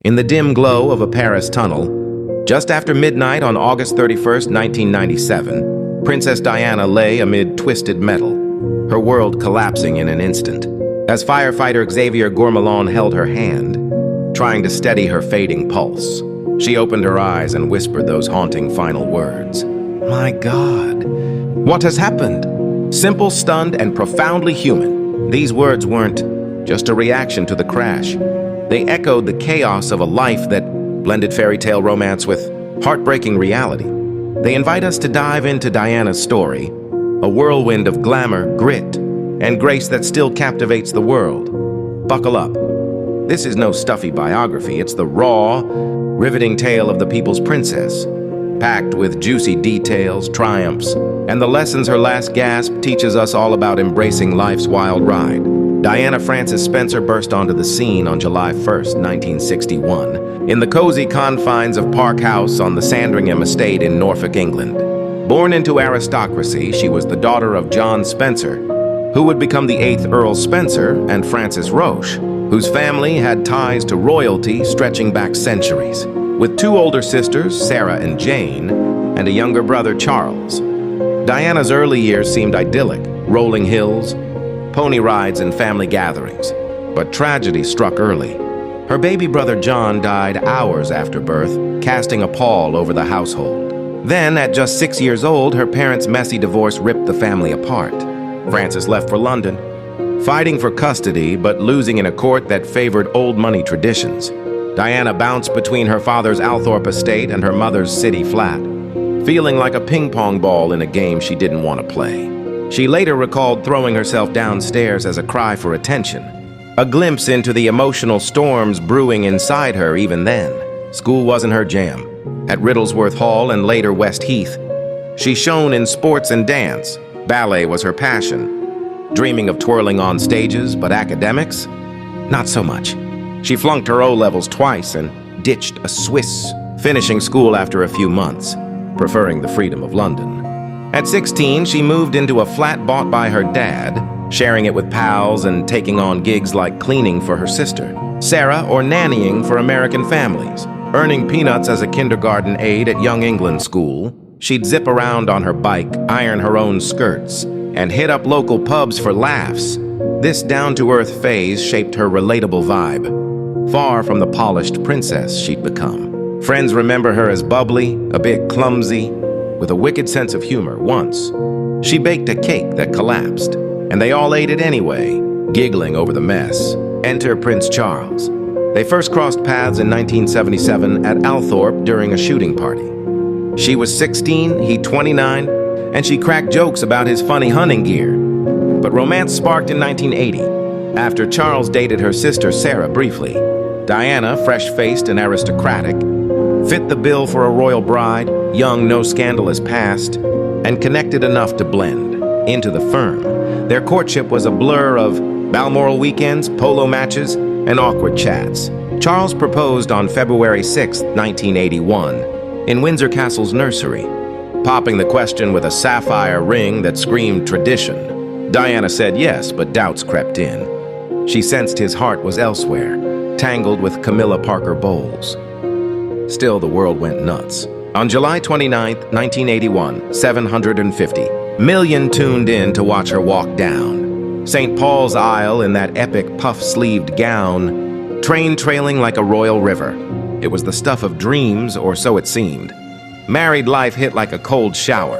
In the dim glow of a Paris tunnel, just after midnight on August 31st, 1997, Princess Diana lay amid twisted metal, her world collapsing in an instant. As firefighter Xavier Gourmelon held her hand, trying to steady her fading pulse, she opened her eyes and whispered those haunting final words. "My God, what has happened?" Simple, stunned, and profoundly human, these words weren't just a reaction to the crash. They echoed the chaos of a life that blended fairy tale romance with heartbreaking reality. They invite us to dive into Diana's story, a whirlwind of glamour, grit, and grace that still captivates the world. Buckle up. This is no stuffy biography. It's the raw, riveting tale of the people's princess, packed with juicy details, triumphs, and the lessons her last gasp teaches us all about embracing life's wild ride. Diana Frances Spencer burst onto the scene on July 1st, 1961, in the cozy confines of Park House on the Sandringham estate in Norfolk, England. Born into aristocracy, she was the daughter of John Spencer, who would become the 8th Earl Spencer, and Frances Roche, whose family had ties to royalty stretching back centuries. With 2 older sisters, Sarah and Jane, and a younger brother, Charles. Diana's early years seemed idyllic, rolling hills, pony rides, and family gatherings. But tragedy struck early. Her baby brother John died hours after birth, casting a pall over the household. Then, at just 6 years old, her parents' messy divorce ripped the family apart. Frances left for London, fighting for custody but losing in a court that favored old money traditions. Diana bounced between her father's Althorpe estate and her mother's city flat, feeling like a ping-pong ball in a game she didn't want to play. She later recalled throwing herself downstairs as a cry for attention, a glimpse into the emotional storms brewing inside her even then. School wasn't her jam. At Riddlesworth Hall and later West Heath, she shone in sports and dance. Ballet was her passion. Dreaming of twirling on stages, but academics? Not so much. She flunked her O-levels twice and ditched a Swiss, finishing school after a few months, preferring the freedom of London. At 16, she moved into a flat bought by her dad, sharing it with pals and taking on gigs like cleaning for her sister, Sarah, or nannying for American families. Earning peanuts as a kindergarten aide at Young England School, she'd zip around on her bike, iron her own skirts, and hit up local pubs for laughs. This down-to-earth phase shaped her relatable vibe, far from the polished princess she'd become. Friends remember her as bubbly, a bit clumsy, with a wicked sense of humor. Once, she baked a cake that collapsed, and they all ate it anyway, giggling over the mess. Enter Prince Charles. They first crossed paths in 1977 at Althorpe during a shooting party. She was 16, he 29, and she cracked jokes about his funny hunting gear. But romance sparked in 1980, after Charles dated her sister Sarah briefly. Diana, fresh-faced and aristocratic, fit the bill for a royal bride, young, no scandalous past, and connected enough to blend into the firm. Their courtship was a blur of Balmoral weekends, polo matches, and awkward chats. Charles proposed on February 6, 1981, in Windsor Castle's nursery, popping the question with a sapphire ring that screamed tradition. Diana said yes, but doubts crept in. She sensed his heart was elsewhere, tangled with Camilla Parker Bowles. Still, the world went nuts. On July 29, 1981, 750 million tuned in to watch her walk down St. Paul's Aisle in that epic puff-sleeved gown, train trailing like a royal river. It was the stuff of dreams, or so it seemed. Married life hit like a cold shower.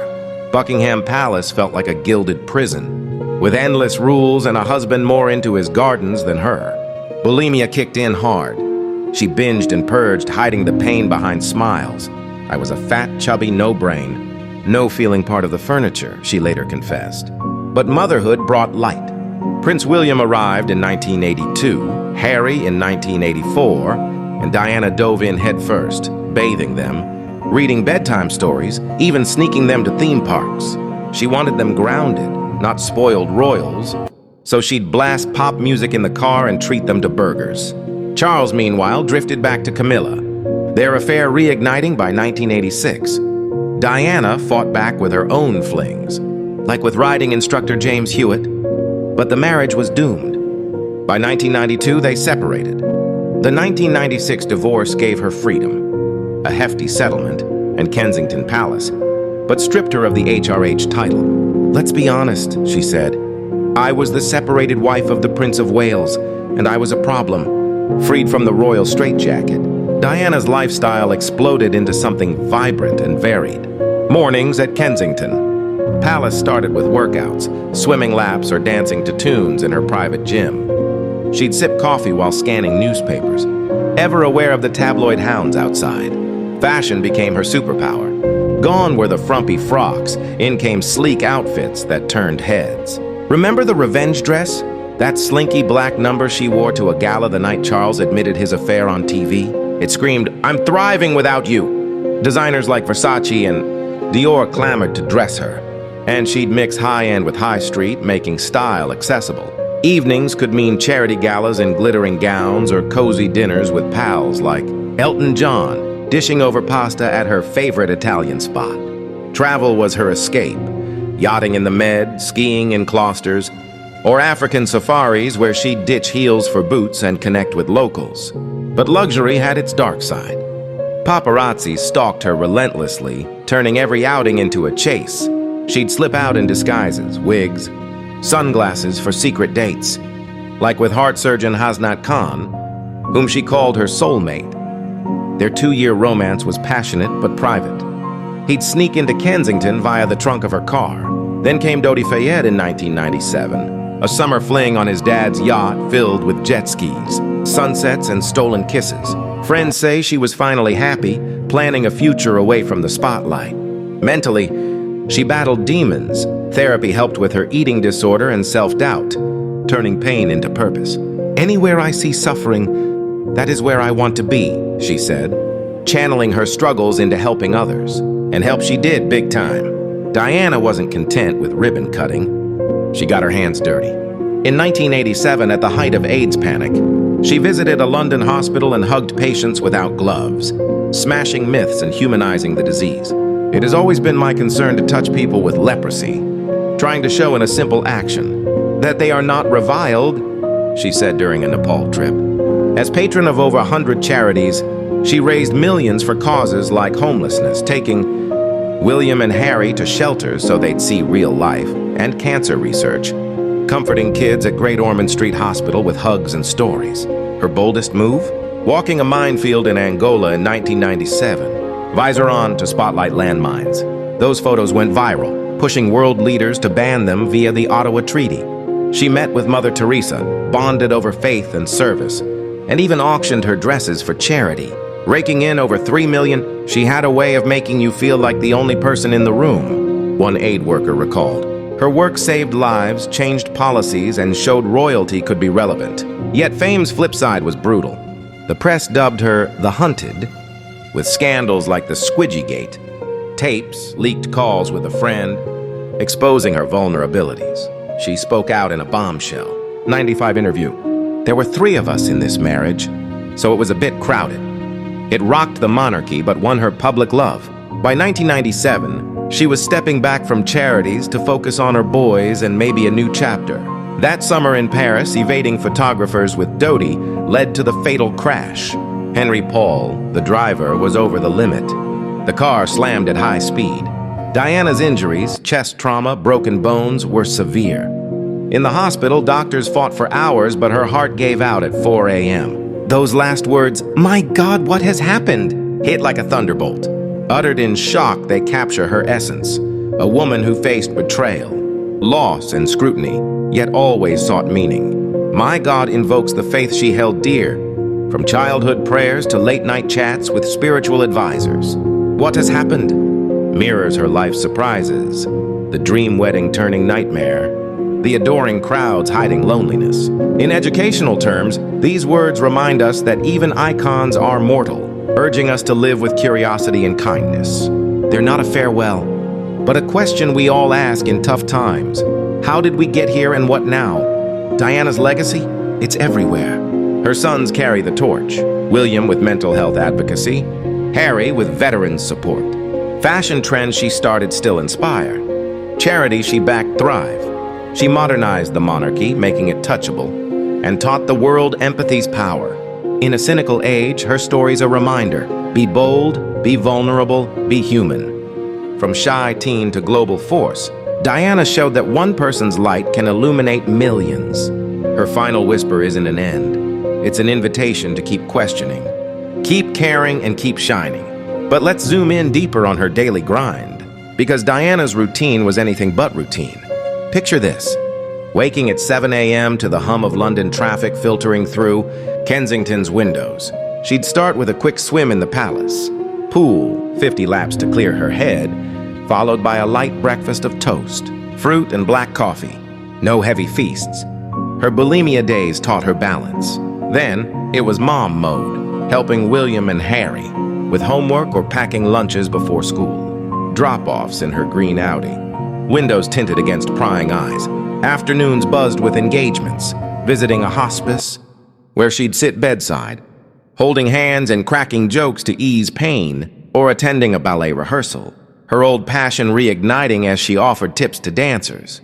Buckingham Palace felt like a gilded prison, with endless rules and a husband more into his gardens than her. Bulimia kicked in hard. She binged and purged, hiding the pain behind smiles. I was a fat, chubby no-brain, no feeling part of the furniture, she later confessed. But motherhood brought light. Prince William arrived in 1982, Harry in 1984, and Diana dove in headfirst, bathing them, reading bedtime stories, even sneaking them to theme parks. She wanted them grounded, not spoiled royals, so she'd blast pop music in the car and treat them to burgers. Charles, meanwhile, drifted back to Camilla, their affair reigniting by 1986. Diana fought back with her own flings, like with riding instructor James Hewitt, but the marriage was doomed. By 1992, they separated. The 1996 divorce gave her freedom, a hefty settlement, and Kensington Palace, but stripped her of the HRH title. "Let's be honest," she said. "I was the separated wife of the Prince of Wales, and I was a problem." Freed from the royal straitjacket, Diana's lifestyle exploded into something vibrant and varied. Mornings at Kensington Palace started with workouts, swimming laps, or dancing to tunes in her private gym. She'd sip coffee while scanning newspapers, ever aware of the tabloid hounds outside. Fashion became her superpower. Gone were the frumpy frocks, in came sleek outfits that turned heads. Remember the revenge dress? That slinky black number she wore to a gala the night Charles admitted his affair on TV? It screamed, "I'm thriving without you." Designers like Versace and Dior clamored to dress her, and she'd mix high-end with high street, making style accessible. Evenings could mean charity galas in glittering gowns or cozy dinners with pals like Elton John, dishing over pasta at her favorite Italian spot. Travel was her escape, yachting in the Med, skiing in Closters, or African safaris where she'd ditch heels for boots and connect with locals. But luxury had its dark side. Paparazzi stalked her relentlessly, turning every outing into a chase. She'd slip out in disguises, wigs, sunglasses for secret dates, like with heart surgeon Hasnat Khan, whom she called her soulmate. Their 2-year romance was passionate but private. He'd sneak into Kensington via the trunk of her car. Then came Dodi Fayed in 1997, a summer fling on his dad's yacht filled with jet skis, sunsets, and stolen kisses. Friends say she was finally happy, planning a future away from the spotlight. Mentally, she battled demons. Therapy helped with her eating disorder and self-doubt, turning pain into purpose. "Anywhere I see suffering, that is where I want to be," she said, channeling her struggles into helping others. And help she did big time. Diana wasn't content with ribbon cutting. She got her hands dirty. In 1987, at the height of AIDS panic, she visited a London hospital and hugged patients without gloves, smashing myths and humanizing the disease. "It has always been my concern to touch people with leprosy, trying to show in a simple action that they are not reviled," she said during a Nepal trip. As patron of over 100 charities, she raised millions for causes like homelessness, taking William and Harry to shelters so they'd see real life, and cancer research, comforting kids at Great Ormond Street Hospital with hugs and stories. Her boldest move? Walking a minefield in Angola in 1997. Visor on to spotlight landmines. Those photos went viral, pushing world leaders to ban them via the Ottawa Treaty. She met with Mother Teresa, bonded over faith and service, and even auctioned her dresses for charity. Raking in over $3 million, she had a way of making you feel like the only person in the room, one aid worker recalled. Her work saved lives, changed policies, and showed royalty could be relevant. Yet fame's flip side was brutal. The press dubbed her the Hunted, with scandals like the Squidgy Gate, tapes, leaked calls with a friend, exposing her vulnerabilities. She spoke out in a bombshell. 95 interview. "There were 3 of us in this marriage, so it was a bit crowded. It rocked the monarchy but won her public love." By 1997, she was stepping back from charities to focus on her boys and maybe a new chapter. That summer in Paris, evading photographers with Dodi led to the fatal crash. Henry Paul, the driver, was over the limit. The car slammed at high speed. Diana's injuries, chest trauma, broken bones, were severe. In the hospital, doctors fought for hours, but her heart gave out at 4 a.m. Those last words, "My God, what has happened?" hit like a thunderbolt. Uttered in shock, they capture her essence. A woman who faced betrayal, loss, and scrutiny, yet always sought meaning. My God invokes the faith she held dear, from childhood prayers to late-night chats with spiritual advisors. What has happened? Mirrors her life's surprises, the dream wedding turning nightmare, the adoring crowds hiding loneliness. In educational terms, these words remind us that even icons are mortal, urging us to live with curiosity and kindness. They're not a farewell, but a question we all ask in tough times. How did we get here and what now? Diana's legacy? It's everywhere. Her sons carry the torch. William with mental health advocacy, Harry with veterans support. Fashion trends she started still inspire. Charity she backed thrive. She modernized the monarchy, making it touchable, and taught the world empathy's power. In a cynical age, her story's a reminder. Be bold, be vulnerable, be human. From shy teen to global force, Diana showed that one person's light can illuminate millions. Her final whisper isn't an end. It's an invitation to keep questioning. Keep caring and keep shining. But let's zoom in deeper on her daily grind. Because Diana's routine was anything but routine. Picture this. Waking at 7 a.m. to the hum of London traffic filtering through Kensington's windows. She'd start with a quick swim in the palace. Pool, 50 laps to clear her head, followed by a light breakfast of toast, fruit and black coffee. No heavy feasts. Her bulimia days taught her balance. Then, it was mom mode, helping William and Harry with homework or packing lunches before school. Drop-offs in her green Audi. Windows tinted against prying eyes. Afternoons buzzed with engagements, visiting a hospice where she'd sit bedside, holding hands and cracking jokes to ease pain, or attending a ballet rehearsal, her old passion reigniting as she offered tips to dancers.